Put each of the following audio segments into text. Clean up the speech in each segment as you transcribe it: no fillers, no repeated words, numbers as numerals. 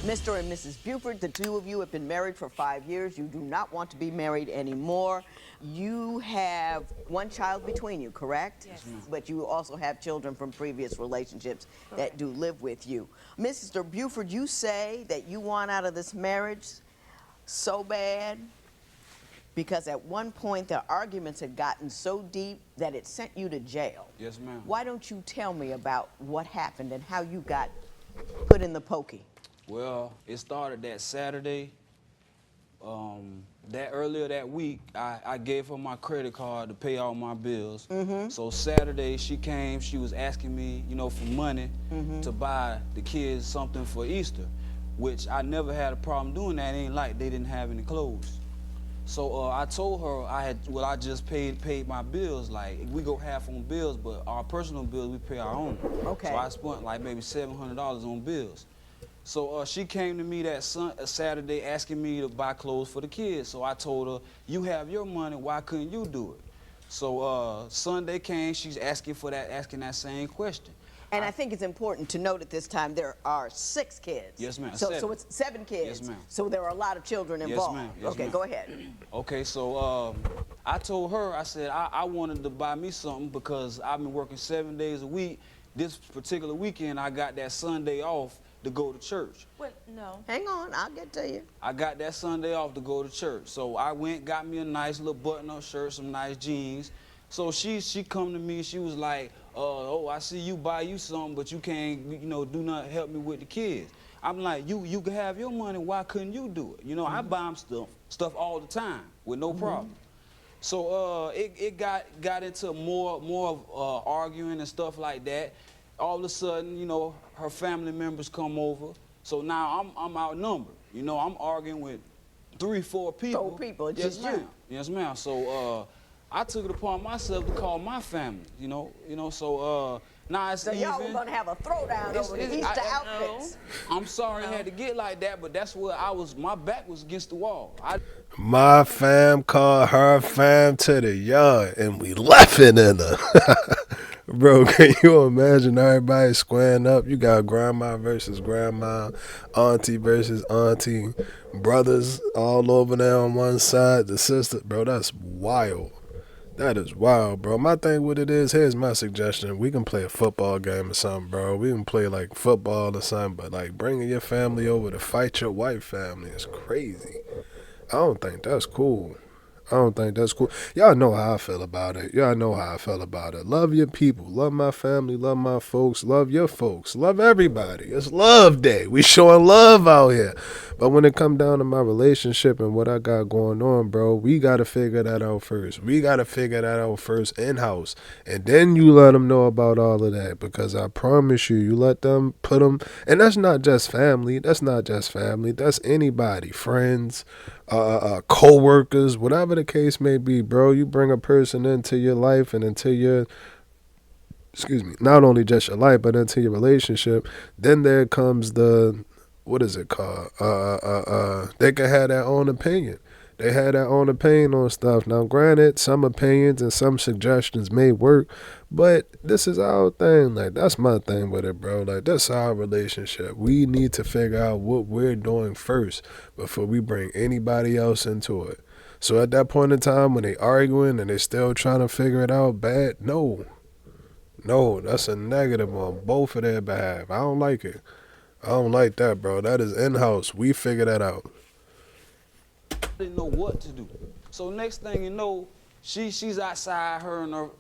Mr. and Mrs. Buford, the two of you have been married for 5 years. You do not want to be married anymore. You have one child between you, correct? Yes. But you also have children from previous relationships that do live with you. Mr. Buford, you say that you want out of this marriage so bad because at one point the arguments had gotten so deep that it sent you to jail. Yes, ma'am. Why don't you tell me about what happened and how you got put in the pokey? Well, it started that Saturday. That earlier that week, I gave her my credit card to pay all my bills. So Saturday she came, she was asking me, you know, for money to buy the kids something for Easter, which I never had a problem doing that. It ain't like they didn't have any clothes. So I told her I just paid my bills. Like, we go half on bills, but our personal bills, we pay our own. Okay. So I spent like maybe $700 on bills. So she came to me that Saturday asking me to buy clothes for the kids. So I told her, you have your money, why couldn't you do it? So Sunday came, she's asking that same question. And I think it's important to note at this time there are 6 kids. Yes, ma'am. So it's 7 kids. Yes, ma'am. So there are a lot of children involved. Yes, ma'am. Yes, okay, ma'am. go ahead. Okay, so I told her, I said, I wanted to buy me something because I've been working 7 days a week. This particular weekend, I got that Sunday off to go to church. Well, no. Hang on, I'll get to you. I got that Sunday off to go to church. So I went, got me a nice little button-up shirt, some nice jeans. So she come to me, she was like, oh, I see you buy you something, but you can't, you know, do nothing, help me with the kids. I'm like, you can have your money, why couldn't you do it? You know, I buy them stuff all the time with no problem. So it got into more of arguing and stuff like that. All of a sudden, you know, her family members come over. So now I'm outnumbered. You know, I'm arguing with 3, 4 people. 4 people, Yes, just ma'am. you. Yes, ma'am. So I took it upon myself to call my family. You know. So now it's So even. y'all were gonna have a throwdown over the Easter outfits. I'm sorry it had to get like that, but that's where I was. My back was against the wall. My fam called her fam to the yard, and we laughing in her. Bro, can you imagine everybody squaring up? You got grandma versus grandma, auntie versus auntie, brothers all over there on one side, the sister. Bro, that's wild. That is wild, bro. My thing with it is, here's my suggestion. We can play a football game or something, bro. We can play like football or something, but like bringing your family over to fight your white family is crazy. I don't think that's cool. I don't think that's cool. Y'all know how I feel about it. Y'all know how I feel about it. Love your people. Love my family. Love my folks. Love your folks. Love everybody. It's love day. We showing love out here. But when it come down to my relationship and what I got going on, bro, we got to figure that out first. We got to figure that out first in-house. And then you let them know about all of that. Because I promise you let them put them. And that's not just family. That's not just family. That's anybody. Friends, co-workers, whatever the case may be, bro. You bring a person into your life and into your, not only just your life, but into your relationship. Then there comes the, what is it called? They can have their own opinion. They had their own opinion on stuff. Now, granted, some opinions and some suggestions may work, but this is our thing. Like, that's my thing with it, bro. Like, that's our relationship. We need to figure out what we're doing first before we bring anybody else into it. So at that point in time, when they arguing and they still trying to figure it out bad, no, that's a negative on both of their behalf. I don't like it. I don't like that, bro. That is in-house. We figure that out. Didn't know what to do. So next thing you know, she's outside,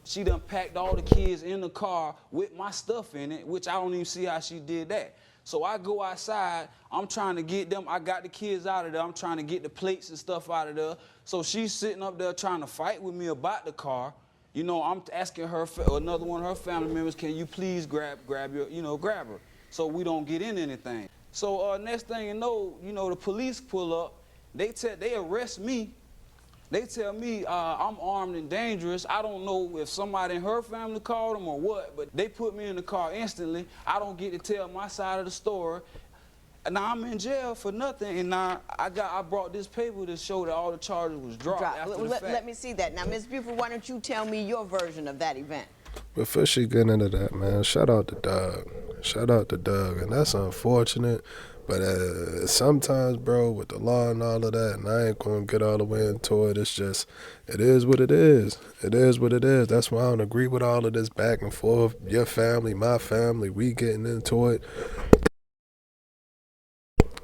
she done packed all the kids in the car with my stuff in it, which I don't even see how she did that. So I go outside, I'm trying to get them, I got the kids out of there, I'm trying to get the plates and stuff out of there. So she's sitting up there trying to fight with me about the car. You know, I'm asking her, another one of her family members, can you please grab her so we don't get in anything. So next thing you know, the police pull up. They arrest me. They tell me I'm armed and dangerous. I don't know if somebody in her family called them or what, but they put me in the car instantly. I don't get to tell my side of the story. And now I'm in jail for nothing, and now I brought this paper to show that all the charges was dropped after the fact. Let me see that. Now, Ms. Buford, why don't you tell me your version of that event? Before she get into that, man, shout out to Doug. Shout out to Doug, and that's unfortunate. But sometimes, bro, with the law and all of that, and I ain't gonna get all the way into it. It's just, it is what it is. It is what it is. That's why I don't agree with all of this back and forth. Your family, my family, we getting into it.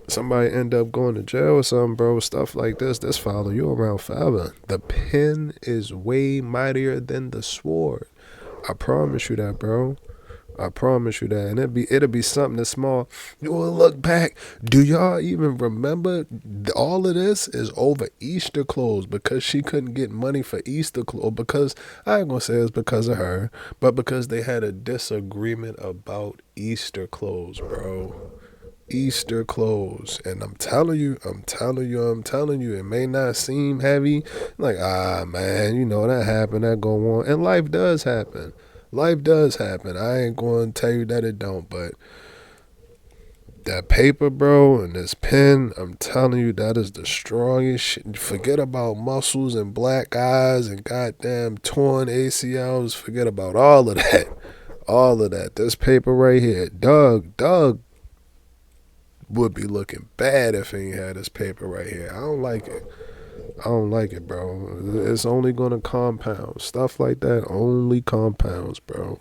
Somebody end up going to jail or something, bro. Stuff like this follow you around forever. The pen is way mightier than the sword. I promise you that, bro. I promise you that. And it'll be something that's small. You will look back. Do y'all even remember all of this is over Easter clothes because she couldn't get money for Easter clothes? Because I ain't gonna say it's because of her, but because they had a disagreement about Easter clothes, bro. Easter clothes. And I'm telling you, it may not seem heavy. Like, man, you know, that happened, that go on. And life does happen. Life does happen. I ain't going to tell you that it don't, but that paper, bro, and this pen, I'm telling you, that is the strongest shit. Forget about muscles and black eyes and goddamn torn ACLs. Forget about all of that. All of that. This paper right here. Doug would be looking bad if he had this paper right here. I don't like it. I don't like it, bro. It's only gonna compound. Stuff like that only compounds, bro.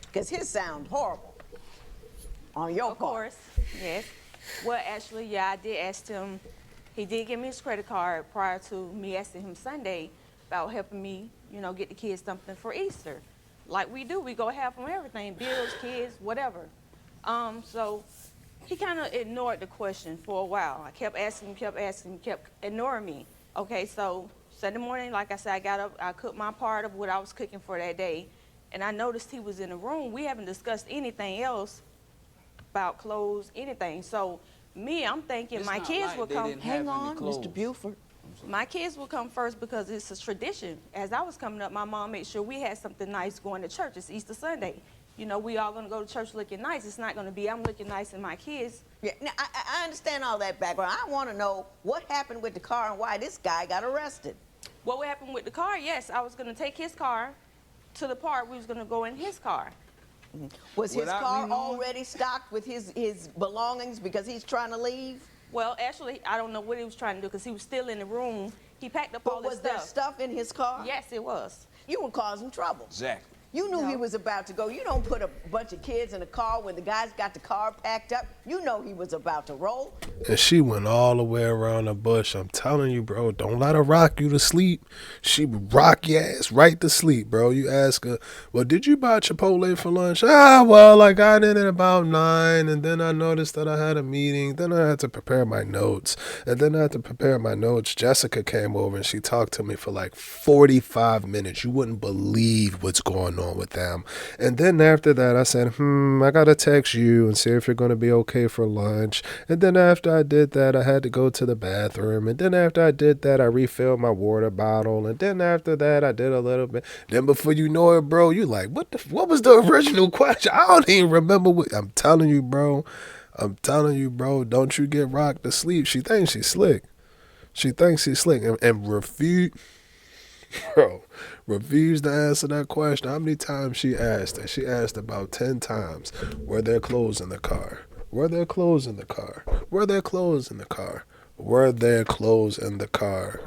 Because his sound horrible on your Of part. course, yes. Well, actually, yeah, I did ask him. He did give me his credit card prior to me asking him Sunday about helping me, you know, get the kids something for Easter. Like we do, we go have from everything, bills, kids, whatever. So he kind of ignored the question for a while. I kept asking, kept ignoring me. Okay, so Sunday morning, like I said, I got up, I cooked my part of what I was cooking for that day, and I noticed he was in the room. We haven't discussed anything else about clothes, anything. So I'm thinking It's my not kids like will they come. didn't have Hang any on, clothes. Mr. Buford. My kids will come first because it's a tradition. As I was coming up, my mom made sure we had something nice going to church. It's Easter Sunday. You know, we all gonna go to church looking nice. It's not gonna be I'm looking nice and my kids. Yeah, now, I understand all that background. I want to know what happened with the car and why this guy got arrested. What would happen with the car? Yes, I was gonna take his car to the park. We was gonna go in his car. Was his Without car me knowing? already stocked with his belongings because he's trying to leave? Well, actually, I don't know what he was trying to do because he was still in the room. He packed up all But his was there stuff. stuff in his car? Yes, it was. You were causing trouble. Exactly. You knew No. he was about to go. You don't put a bunch of kids in a car when the guy's got the car packed up. You know he was about to roll. And she went all the way around the bush. I'm telling you, bro, don't let her rock you to sleep. She would rock your ass right to sleep, bro. You ask her, well, did you buy Chipotle for lunch? Well, I got in at about 9, and then I noticed that I had a meeting. Then I had to prepare my notes. And then after prepare my notes, Jessica came over and she talked to me for like 45 minutes. You wouldn't believe what's going on with them. And then after that, I said, I got to text you and see if you're going to be okay for lunch. And then after I did that, I had to go to the bathroom. And then after I did that, I refilled my water bottle. And then after that, I did a little bit. Then before you know it, bro, you like, what was the original question? I don't even remember what. I'm telling you, bro. Don't you get rocked to sleep. She thinks she's slick. And refused to answer that question. How many times she asked it? She asked about 10 times. Were there clothes in the car? Were there clothes in the car? Were there clothes in the car? Were there clothes in the car?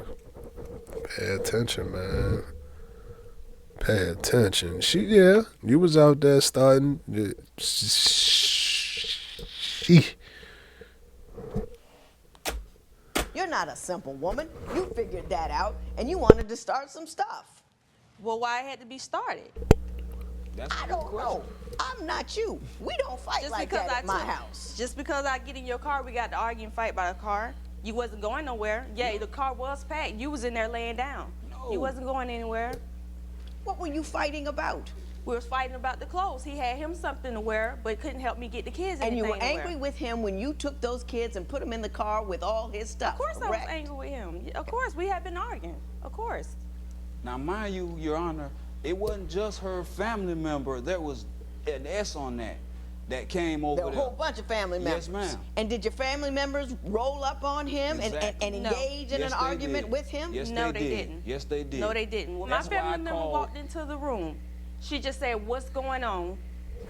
Pay attention, man. Pay attention. You was out there starting. You're not a simple woman. You figured that out, and you wanted to start some stuff. Well, why it had to be started? That's a I good don't question. know. I'm not you. We don't fight Just like because that I at my took- house. Just because I get in your car, we got to argue and fight about a car. You wasn't going nowhere. Yeah, the car was packed. You was in there laying down. No. You wasn't going anywhere. What were you fighting about? We was fighting about the clothes. He had him something to wear, but couldn't help me get the kids And anything you were to wear. angry with him when you took those kids and put them in the car with all his stuff. Of course I correct? was angry with him. Of course, we had been arguing. Of course. Now, mind you, Your Honor, it wasn't just her family member. There was an S on that came over There were a there. whole bunch of family members. Yes, ma'am. And did your family members roll up on him Exactly. and No. engage in Yes, an they argument did. with him? Yes, No, they they did. didn't. Yes, they did. No, they didn't. When That's my why family I member called- walked into the room, she just said, "What's going on?"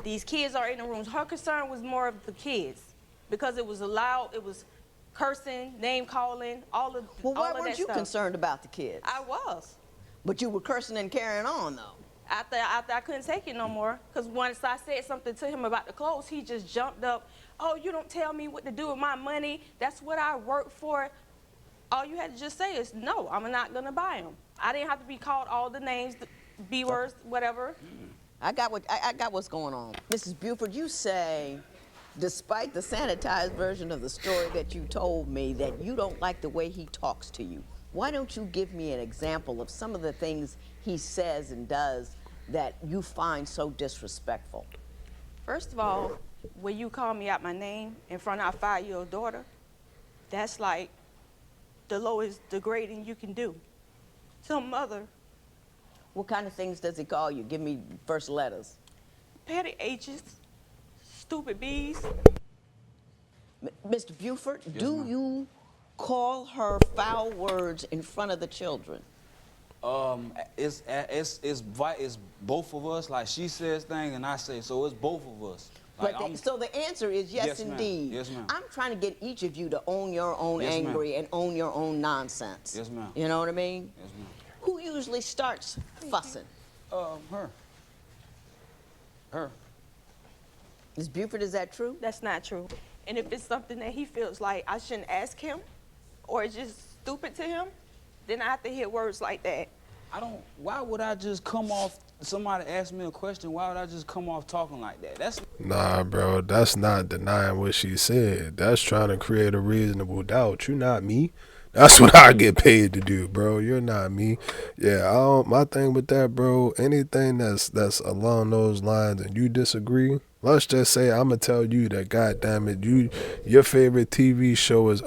these kids are in the rooms. Her concern was more of the kids because it was loud, it was cursing, name calling, all of Well, why all of weren't that you stuff. concerned about the kids? I was. But you were cursing and carrying on, though. After I couldn't take it no more, because once I said something to him about the clothes, he just jumped up. Oh, you don't tell me what to do with my money. That's what I work for. All you had to just say is, no, I'm not going to buy them. I didn't have to be called all the names, the B words, whatever. I got what's going on. Mrs. Buford, you say, despite the sanitized version of the story that you told me, that you don't like the way he talks to you. Why don't you give me an example of some of the things he says and does that you find so disrespectful? First of all, when you call me out my name in front of our 5-year-old daughter, that's like the lowest degrading you can do to a mother. What kind of things does he call you? Give me first letters. Petty H's, stupid B's. Mr. Buford, do ma'am. you call her foul words in front of the children? It's both of us. Like she says things and I say, so it's both of us. Like, So the answer is yes, Yes, ma'am. indeed. Yes, ma'am. I'm trying to get each of you to own your own Yes, ma'am. angry and own your own nonsense. Yes, ma'am. You know what I mean? Yes, ma'am. Who usually starts fussing? Her. Ms. Buford, is that true? That's not true. And if it's something that he feels like I shouldn't ask him or it's just stupid to him, then I have to hear words like that. Why would I just come off, somebody asked me a question, why would I just come off talking like that? Nah, bro, that's not denying what she said. That's trying to create a reasonable doubt. You not me. That's what I get paid to do, bro. You're not me. Yeah, my thing with that, bro, anything that's along those lines and you disagree, let's just say I'm going to tell you that, God damn it, your favorite TV show is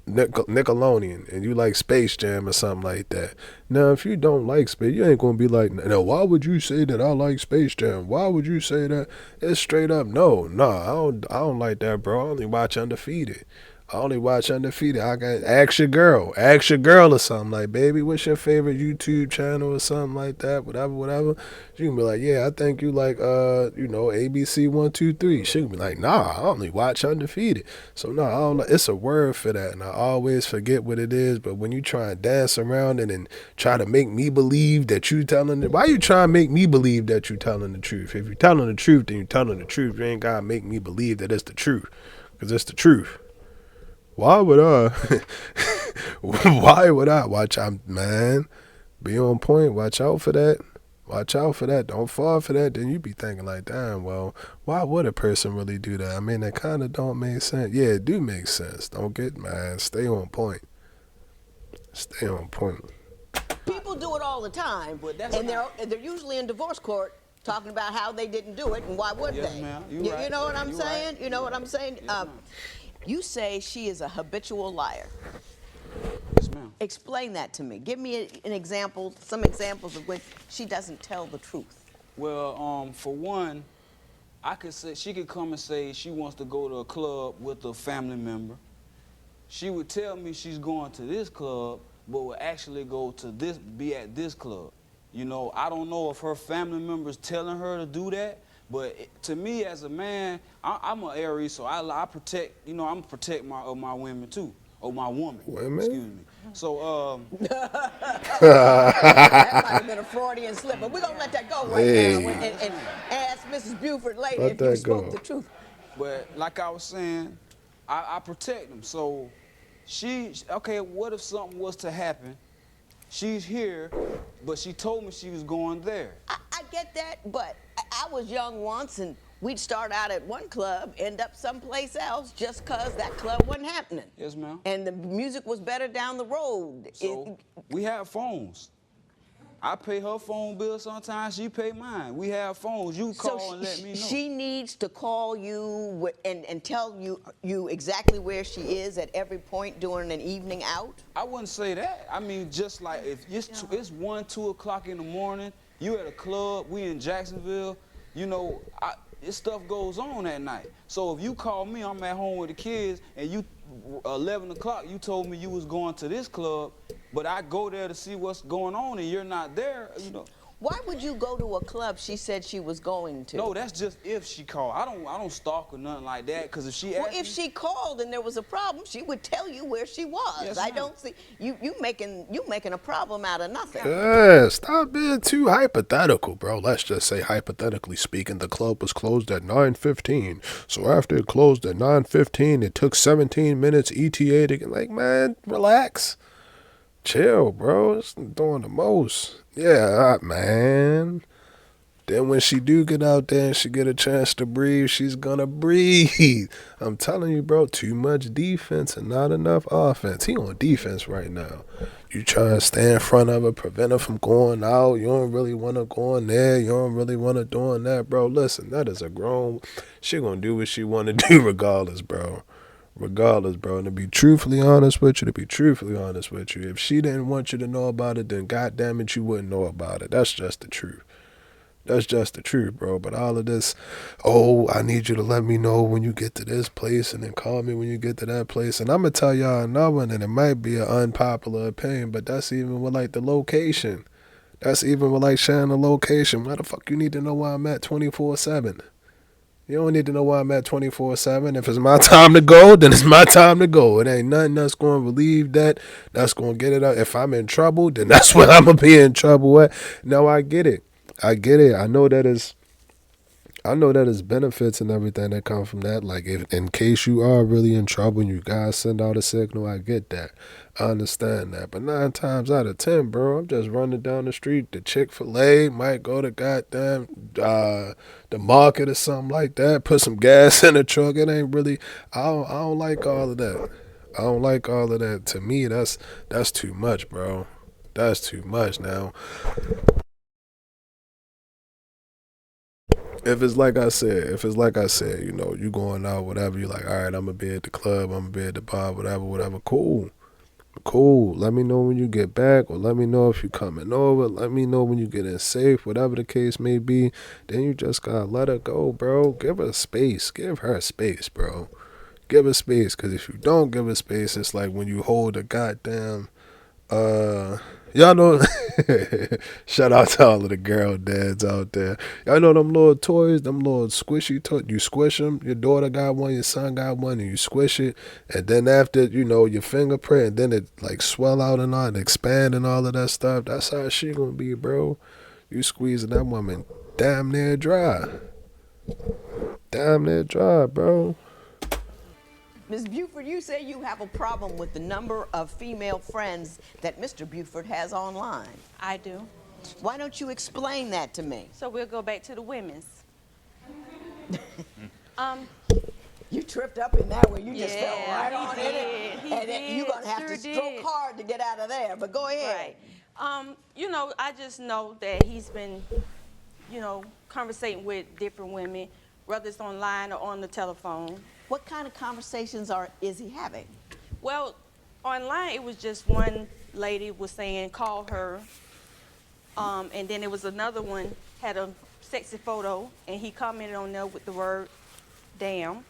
Nickelodeon and you like Space Jam or something like that. Now, if you don't like Space, you ain't going to be like, now, why would you say that I like Space Jam? Why would you say that? It's straight up, no, I don't like that, bro. I only watch Undefeated. I got ask your girl or something like, baby, what's your favorite YouTube channel or something like that, whatever. She can be like, yeah, I think you like, ABC 123. She can be like, nah, I only watch Undefeated. So no, I don't know. It's a word for that, and I always forget what it is. But when you try and dance around it and try to make me believe that you telling it, why you trying to make me believe that you telling the truth? If you telling the truth, then you telling the truth. You ain't gotta make me believe that it's the truth, because it's the truth. Why would I? Watch out, man. Be on point. Watch out for that. Don't fall for that. Then you be thinking like, damn, well, why would a person really do that? I mean, it kind of don't make sense. Yeah, it do make sense. Don't get mad. Stay on point. People do it all the time, and they're usually in divorce court talking about how they didn't do it and why would Yes, they? ma'am. You know what I'm saying? Right. You know what I'm saying? Yes, ma'am. You say she is a habitual liar. Yes, ma'am. Explain that to me. Give me an example, some examples of when she doesn't tell the truth. Well, for one, I could say she could come and say she wants to go to a club with a family member. She would tell me she's going to this club, but would actually be at this club. You know, I don't know if her family member's telling her to do that, but to me as a man, I'm an Aries, so I protect. You know, I'm protect my women too, or my woman. Women? Excuse me. So That might have been a Freudian slip, but we're gonna let that go right now and ask Mrs. Buford later Let if you that spoke go. the truth. But like I was saying, I protect them. So okay, what if something was to happen? She's here, but she told me she was going there. I get that, but I was young once, and we'd start out at one club, end up someplace else just because that club wasn't happening. Yes, ma'am. And the music was better down the road. So we have phones. I pay her phone bill sometimes, she pay mine. We have phones. You call and let me know. She needs to call you and tell you exactly where she is at every point during an evening out? I wouldn't say that. I mean, just like if it's 1, 2 o'clock in the morning, you at a club, we in Jacksonville, you know, this stuff goes on at night. So if you call me, I'm at home with the kids, and you 11 o'clock, you told me you was going to this club, but I go there to see what's going on and you're not there, you know. Why would you go to a club she said she was going to? No, that's just if she called. I don't stalk or nothing like that. Cause if she asked Well, if she called and there was a problem, she would tell you where she was. Yes, I ma'am. don't see you making a problem out of nothing. Yeah, stop being too hypothetical, bro. Let's just say, hypothetically speaking, the club was closed at 9:15. So after it closed at 9:15, it took 17 minutes ETA to get, like, man, relax. Chill, bro. It's doing the most. Yeah, man. Then when she do get out there and she get a chance to breathe, she's gonna breathe. I'm telling you, bro, too much defense and not enough offense. He on defense right now. You try to stay in front of her, prevent her from going out. You don't really want to go in there. You don't really want to doing that, bro. Listen, that is a grown. She gonna do what she want to do regardless, bro. Regardless, bro. And to be truthfully honest with you, if she didn't want you to know about it, then goddamn it, you wouldn't know about it. That's just the truth. That's just the truth, bro. But all of this, oh, I need you to let me know when you get to this place and then call me when you get to that place. And I'm going to tell y'all another one, and it might be an unpopular opinion, but that's even with, like, the location. That's even with, like, sharing the location. Why the fuck you need to know where I'm at 24/7? You don't need to know where I'm at 24/7. If it's my time to go, then it's my time to go. It ain't nothing that's going to relieve that. That's going to get it out. If I'm in trouble, then that's what I'm going to be in trouble at. No, I get it. I get it. I know that is benefits and everything that come from that. Like, if in case you are really in trouble and you guys send out a signal, I get that. I understand that. But 9 times out of 10, bro, I'm just running down the street. The Chick-fil-A might go to goddamn the market or something like that. Put some gas in the truck. It ain't really. I don't like all of that. I don't like all of that. To me, that's too much, bro. That's too much now. If it's like I said, you know, you going out, whatever, you're like, all right, I'm going to be at the club, I'm going to be at the bar, whatever, cool. Let me know when you get back, or let me know if you're coming over, let me know when you get in safe, whatever the case may be. Then you just got to let her go, bro. Give her space. Give her space, bro. Give her space, because if you don't give her space, it's like when you hold a goddamn, y'all know, shout out to all of the girl dads out there. Y'all know them little toys, them little squishy toys. You squish them. Your daughter got one, your son got one, and you squish it. And then after, you know, your fingerprint, and then it like swell out and all and expand and all of that stuff. That's how she gonna be, bro. You squeezing that woman damn near dry. Damn near dry, bro. Ms. Buford, you say you have a problem with the number of female friends that Mr. Buford has online. I do. Why don't you explain that to me? So we'll go back to the women's. You tripped up in that one. You just Yeah, fell right he on did. in He it. And you're going to have sure to stroke did. hard to get out of there. But go ahead. Right. You know, I just know that he's been, you know, conversating with different women, whether it's online or on the telephone. What kind of conversations is he having? Well, online it was just one lady was saying call her, and then there was another one had a sexy photo, and he commented on there with the word damn.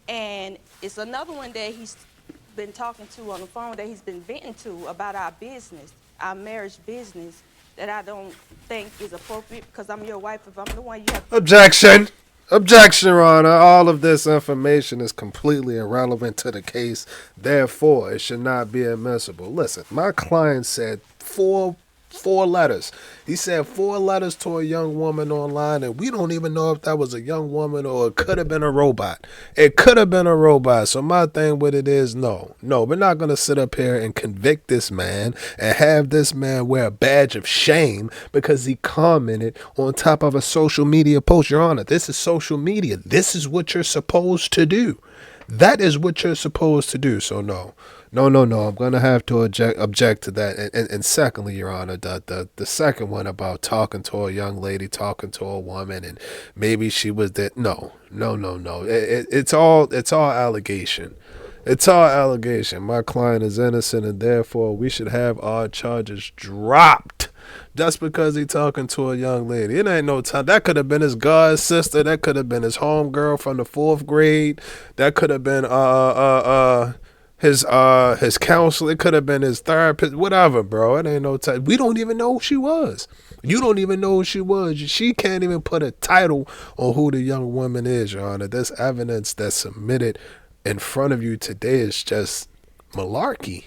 And it's another one that he's been talking to on the phone that he's been venting to about our business, our marriage business, that I don't think is appropriate because I'm your wife. If I'm the one you have to Objection. Objection, Your Honor. All of this information is completely irrelevant to the case. Therefore, it should not be admissible. Listen, my client said four letters. He said 4 letters to a young woman online, and we don't even know if that was a young woman or it could have been a robot. It could have been a robot. So my thing with it is no, we're not going to sit up here and convict this man and have this man wear a badge of shame because he commented on top of a social media post. Your Honor, this is social media. This is what you're supposed to do. That is what you're supposed to do. So no. I'm going to have to object to that. And secondly, Your Honor, the second one about talking to a young lady, talking to a woman, and maybe she was that. No. It's all allegation. It's all allegation. My client is innocent, and therefore we should have our charges dropped. Just because he talking to a young lady. It ain't no time. That could have been his god sister. That could have been his homegirl from the 4th grade. That could have been his counselor. It could have been his therapist, whatever, bro. It ain't no type. We don't even know who she was. You don't even know who she was. She can't even put a title on who the young woman is, Your Honor. This evidence that's submitted in front of you today is just malarkey.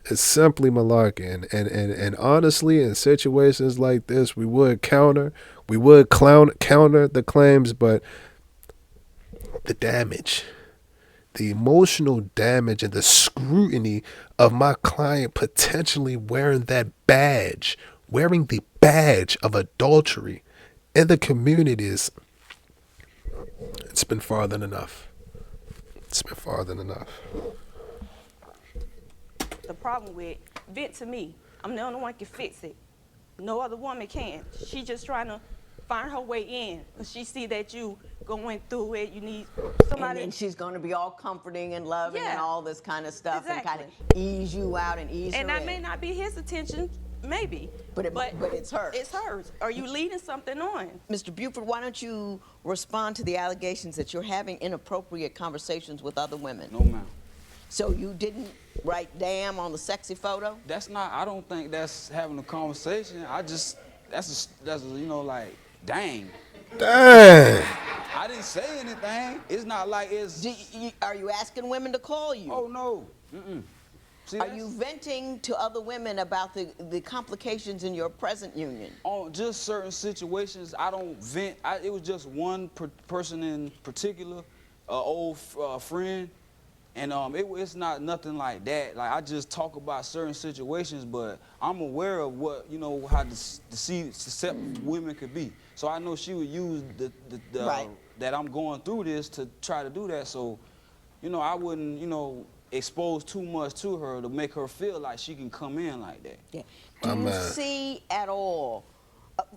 It's simply malarkey. And honestly, in situations like this, we would counter the claims, but the damage, the emotional damage and the scrutiny of my client potentially wearing the badge of adultery in the communities, it's been far than enough. It's been far than enough. The problem with vent to me. I'm the only one can fix it. No other woman can. She just trying to find her way in because she see that you going through it. You need somebody. And she's going to be all comforting and loving and Yeah. all this kind of stuff and kind Exactly. of ease you out and ease And her that in. may not be his intention, maybe. But it's hers. It's hers. Are you leading something on? Mr. Buford, why don't you respond to the allegations that you're having inappropriate conversations with other women? No, ma'am. So you didn't write damn on the sexy photo? That's not, I don't think that's having a conversation. That's you know, like, dang. Dang. I didn't say anything. It's not like it's, Are you asking women to call you? oh, no. Mm-mm. See, Are you venting to other women about the complications in your present union? on just certain situations, I don't vent. It was just one person in particular, old friend, and it's not nothing like that. Like, I just talk about certain situations, but I'm aware of what, you know, how susceptible women could be. So I know she would use Right. that I'm going through this to try to do that. So, you know, I wouldn't, you know, expose too much to her to make her feel like she can come in like that. Yeah. Do you see at all,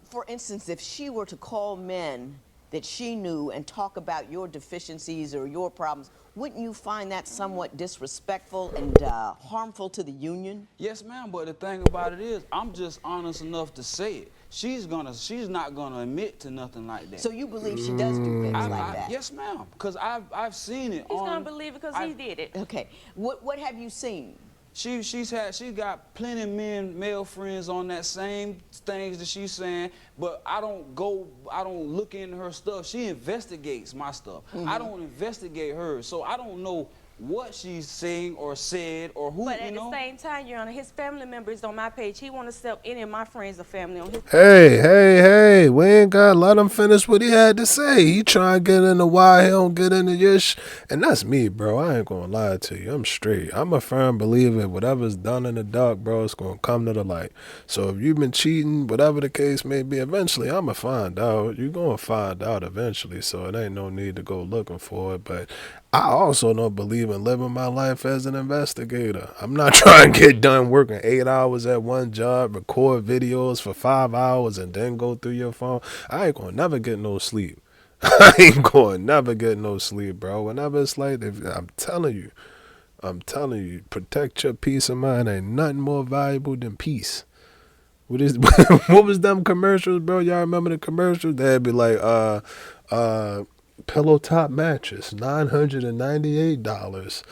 for instance, if she were to call men that she knew and talk about your deficiencies or your problems, wouldn't you find that somewhat disrespectful and harmful to the union? Yes, ma'am, but the thing about it is, I'm just honest enough to say it. She's not gonna admit to nothing like that. So you believe she does do things like that? Yes, ma'am, because I've seen it. He's gonna believe it because he did it. Okay. What have you seen? She got plenty of male friends on that same things that she's saying, but I don't look into her stuff. She investigates my stuff. I don't investigate hers, so I don't know what she's saying or said or who, But you at know. the same time, Your Honor, his family members on my page. He want to accept any of my friends or family on his. Hey, we ain't gotta let him finish what he had to say. He trying to get into why he don't get into your and that's me, bro. I ain't gonna lie to you. I'm straight. I'm a firm believer whatever's done in the dark, bro, it's gonna come to the light. So if you've been cheating, whatever the case may be, eventually I'ma find out. You're gonna find out eventually, so it ain't no need to go looking for it. But I also don't believe in living my life as an investigator. I'm not trying to get done working 8 hours at one job, record videos for 5 hours, and then go through your phone. I ain't gonna never get no sleep. I ain't gonna never get no sleep, bro. Whenever it's like, I'm telling you, protect your peace of mind. Ain't nothing more valuable than peace. What was them commercials, bro? Y'all remember the commercials? They'd be like, pillow top mattress, $998.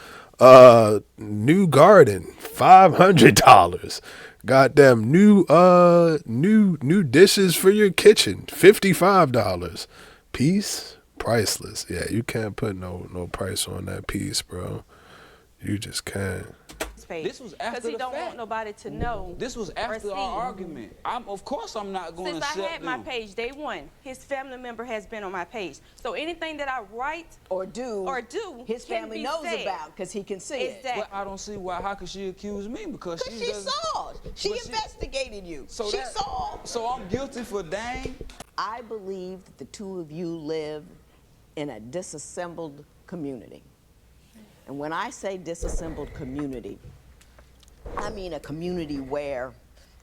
New garden, $500. Goddamn new dishes for your kitchen, $55. Peace, priceless. Yeah, you can't put no price on that piece, bro. You just can't. This was after because he the don't fact. want nobody to know. This was after or our see. argument. Of course I'm not going to Since I accept had my them. page day one, his family member has been on my page. So anything that I write Or do his can family be knows said. about because he can see it. Exactly. But I don't see why. How could she accuse me? Because Because she saw it. She but she- investigated you. So She that- saw. So I'm guilty for dang. I believe that the two of you live in a disassembled community. And when I say disassembled community, I mean a community where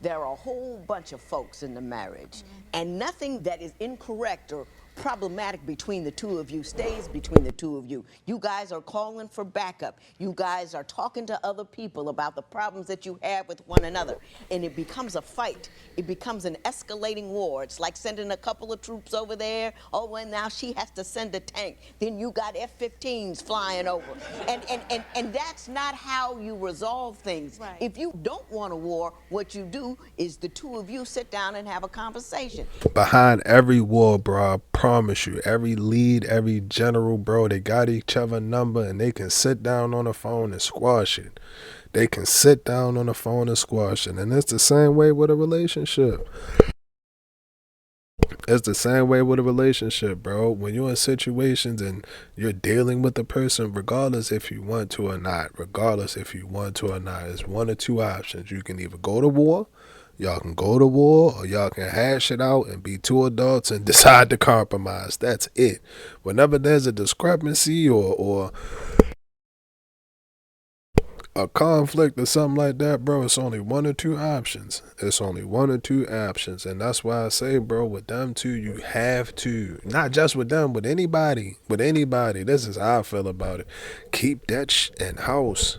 there are a whole bunch of folks in the marriage, and nothing that is incorrect or problematic between the two of you stays between the two of you. You guys are calling for backup. You guys are talking to other people about the problems that you have with one another. And it becomes a fight. It becomes an escalating war. It's like sending a couple of troops over there. Oh, and now she has to send a tank. Then you got F-15s flying over. And that's not how you resolve things. Right. If you don't want a war, what you do is the two of you sit down and have a conversation. Behind every war, bro, I promise you, every lead, every general, bro, they got each other number and they can sit down on the phone and squash it. They can sit down on the phone and squash it. And it's the same way with a relationship. It's the same way with a relationship, bro. When you're in situations and you're dealing with the person, regardless if you want to or not, it's one or two options. You can either go to war, y'all can go to war, or y'all can hash it out and be two adults and decide to compromise. That's it. Whenever there's a discrepancy or a conflict or something like that, bro, it's only one or two options. And that's why I say, bro, with them two, you have to, not just with them, with anybody, this is how I feel about it. Keep that in house.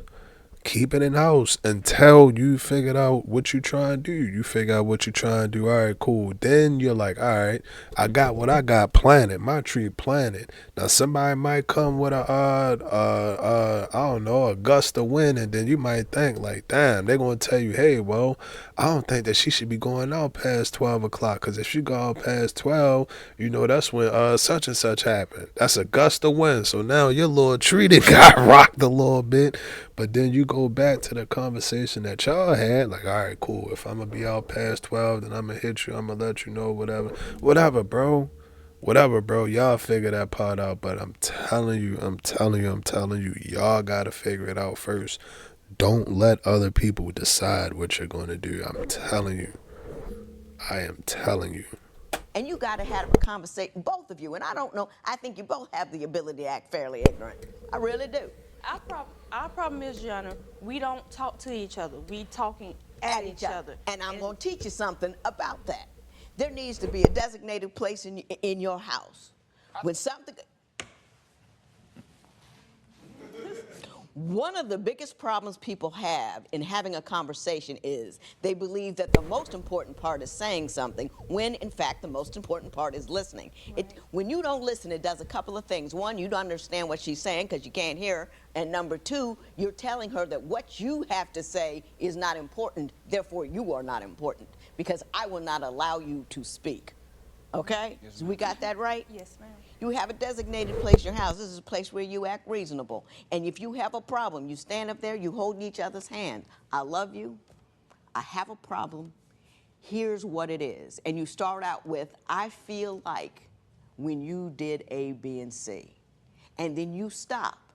Keep it in house until you figure out what you trying to do. You figure out what you trying to do. All right, cool. Then you're like, all right, I got what I got planted. My tree planted. Now somebody might come with I don't know, a gust of wind, and then you might think like, damn, they're gonna tell you, hey, well, I don't think that she should be going out past 12 o'clock, because if she go out past 12, you know, that's when such and such happened. That's a gust of wind. So now your little tree that got rocked a little bit. But then you go back to the conversation that y'all had, like, all right, cool. If I'm going to be out past 12, then I'm going to hit you. I'm going to let you know, whatever, bro. Y'all figure that part out. But I'm telling you, y'all got to figure it out first. Don't let other people decide what you're going to do. I'm telling you. I am telling you. And you got to have a conversation, both of you. And I don't know, I think you both have the ability to act fairly ignorant. I really do. Our problem is, Jana, we don't talk to each other. We talking at each other. And I'm going to teach you something about that. There needs to be a designated place in your house. When something... One of the biggest problems people have in having a conversation is they believe that the most important part is saying something, when in fact the most important part is listening. Right. When you don't listen, it does a couple of things. One, you don't understand what she's saying because you can't hear her. And number two, you're telling her that what you have to say is not important, therefore you are not important, because I will not allow you to speak. Okay? Yes, so we got that right? Yes, ma'am. You have a designated place in your house. This is a place where you act reasonable. And if you have a problem, you stand up there, you hold each other's hand. I love you. I have a problem. Here's what it is. And you start out with, I feel like when you did A, B, and C. And then you stop.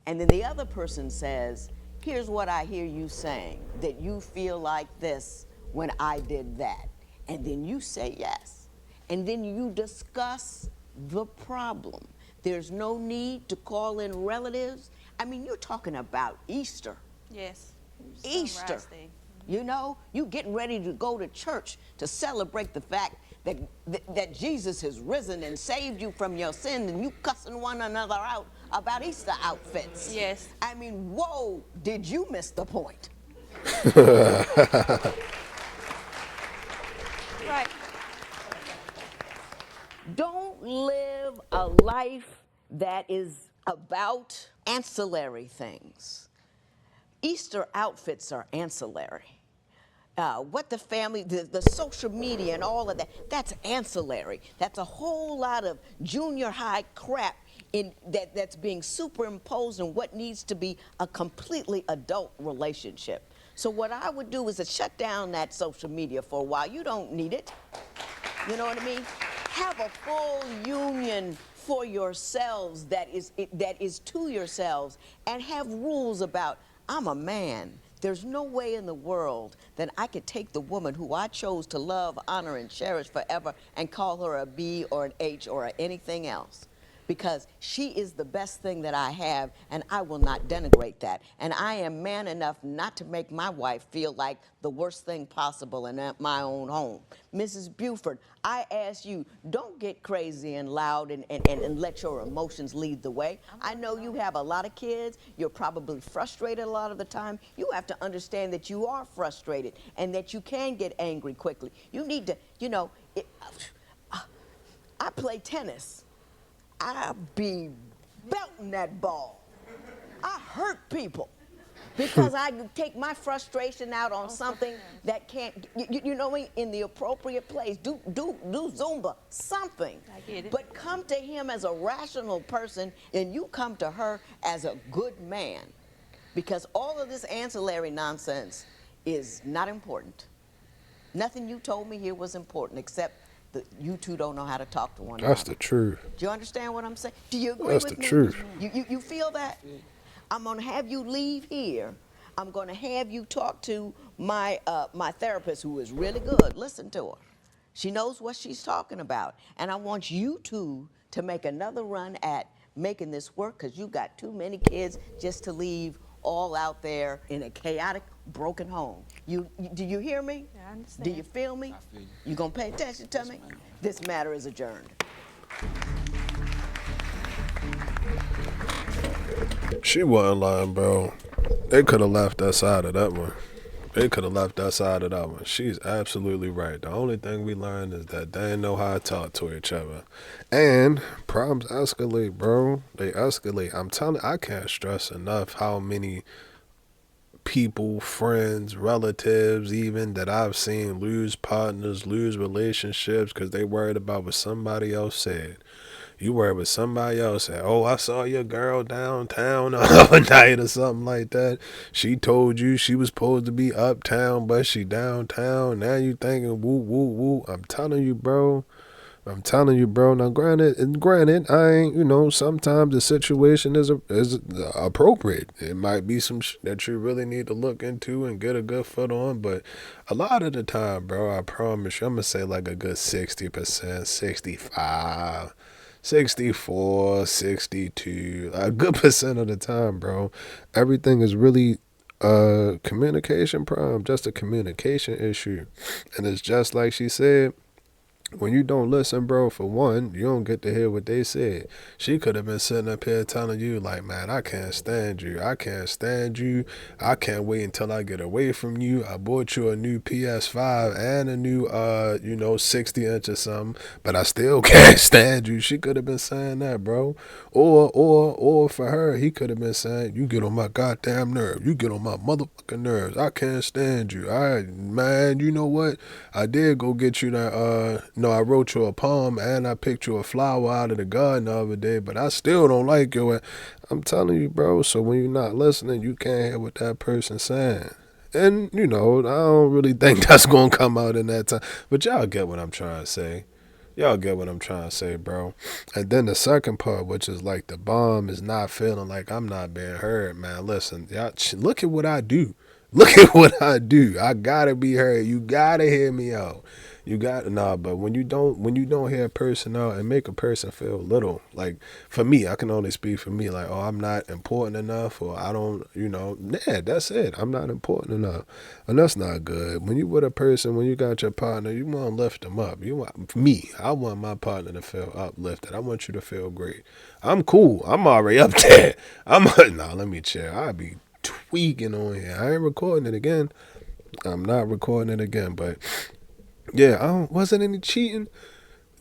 And then the other person says, here's what I hear you saying, that you feel like this when I did that. And then you say yes. And then you discuss the problem. There's no need to call in relatives. I mean, you're talking about Easter. Yes. Easter. Sunrise Day. You know, you getting ready to go to church to celebrate the fact that Jesus has risen and saved you from your sin, and you cussing one another out about Easter outfits. Yes. I mean, whoa, did you miss the point? Right. Don't live a life that is about ancillary things. Easter outfits are ancillary. What the family, the social media and all of that, that's ancillary. That's a whole lot of junior high crap that's being superimposed on what needs to be a completely adult relationship. So what I would do is to shut down that social media for a while. You don't need it. You know what I mean? Have a full union for yourselves that is to yourselves, and have rules about, I'm a man. There's no way in the world that I could take the woman who I chose to love, honor, and cherish forever and call her a B or an H or anything else. because she is the best thing that I have, and I will not denigrate that. And I am man enough not to make my wife feel like the worst thing possible in my own home. Mrs. Buford, I ask you, don't get crazy and loud and let your emotions lead the way. I know you have a lot of kids. You're probably frustrated a lot of the time. You have to understand that you are frustrated and that you can get angry quickly. You need to, I play tennis. I be belting that ball. I hurt people because I take my frustration out on something that can't, you know me, in the appropriate place. Do Zumba, something. I get it. But come to him as a rational person, and you come to her as a good man, because all of this ancillary nonsense is not important. Nothing you told me here was important, except that you two don't know how to talk to one another. That's the truth. Do you understand what I'm saying? Do you agree That's with the me? truth. You feel that? I'm gonna have you leave here. I'm gonna have you talk to my my therapist, who is really good. Listen to her. She knows what she's talking about. And I want you two to make another run at making this work, because you got too many kids just to leave all out there in a chaotic, broken home. Do you hear me? Yeah, I understand. Do you feel me? I feel you. You gonna pay attention to me? This matter is adjourned. She wasn't lying, bro. They could have left us out of that one. They could have left us out of that one. She's absolutely right. The only thing we learned is that they didn't know how to talk to each other. And problems escalate, bro. They escalate. I'm telling you, I can't stress enough how many people, friends, relatives even, that I've seen lose partners, lose relationships because they worried about what somebody else said. You worried what somebody else said. Oh, I saw your girl downtown the other night or something like that. She told you she was supposed to be uptown, but she downtown. Now you thinking woo, woo, woo. I'm telling you, bro. Now, granted, I ain't, sometimes the situation is appropriate. It might be some that you really need to look into and get a good foot on, but a lot of the time, bro, I promise you, I'm going to say like a good 60%, 65, 64, 62, a good percent of the time, bro. Everything is really a communication problem, just a communication issue. And it's just like she said, when you don't listen, bro, for one, you don't get to hear what they said. She could have been sitting up here telling you, like, man, I can't stand you. I can't stand you. I can't wait until I get away from you. I bought you a new PS5 and a new, 60-inch or something, but I still can't stand you. She could have been saying that, bro. Or for her, he could have been saying, you get on my goddamn nerve. You get on my motherfucking nerves. I can't stand you. Man, you know what? I did go get you that, I wrote you a poem and I picked you a flower out of the garden the other day, but I still don't like you. I'm telling you, bro, so when you're not listening, you can't hear what that person's saying. And, I don't really think that's going to come out in that time. But y'all get what I'm trying to say. Bro. And then the second part, which is like the bomb, is not feeling like I'm not being heard, man. Listen, y'all, look at what I do. I gotta be heard. You gotta hear me out. But when you don't hear a person out and make a person feel little, like for me, I can only speak for me, like, oh, I'm not important enough, or I don't, that's it. I'm not important enough. And that's not good. When you with a person, when you got your partner, you want to lift them up. I want my partner to feel uplifted. I want you to feel great. I'm cool. I'm already up there. Let me chill. I'll be tweaking on here. I ain't recording it again. I'm not recording it again, but yeah, wasn't any cheating.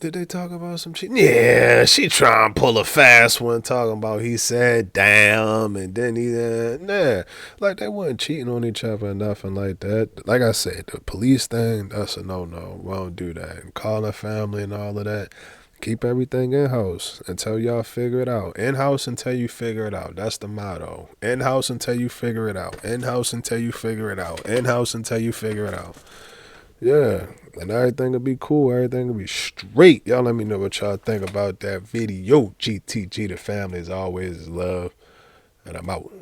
Did they talk about some cheating? Yeah, she trying to pull a fast one, talking about he said damn, and then like they wasn't cheating on each other or nothing like that. Like I said, the police thing, that's a no. We don't do that. And calling family and all of that. Keep everything in-house until y'all figure it out. In-house until you figure it out. That's the motto. In-house until you figure it out. In-house until you figure it out. In-house until you figure it out. Yeah, and everything will be cool. Everything will be straight. Y'all let me know what y'all think about that video. GTG, the family is always love. And I'm out.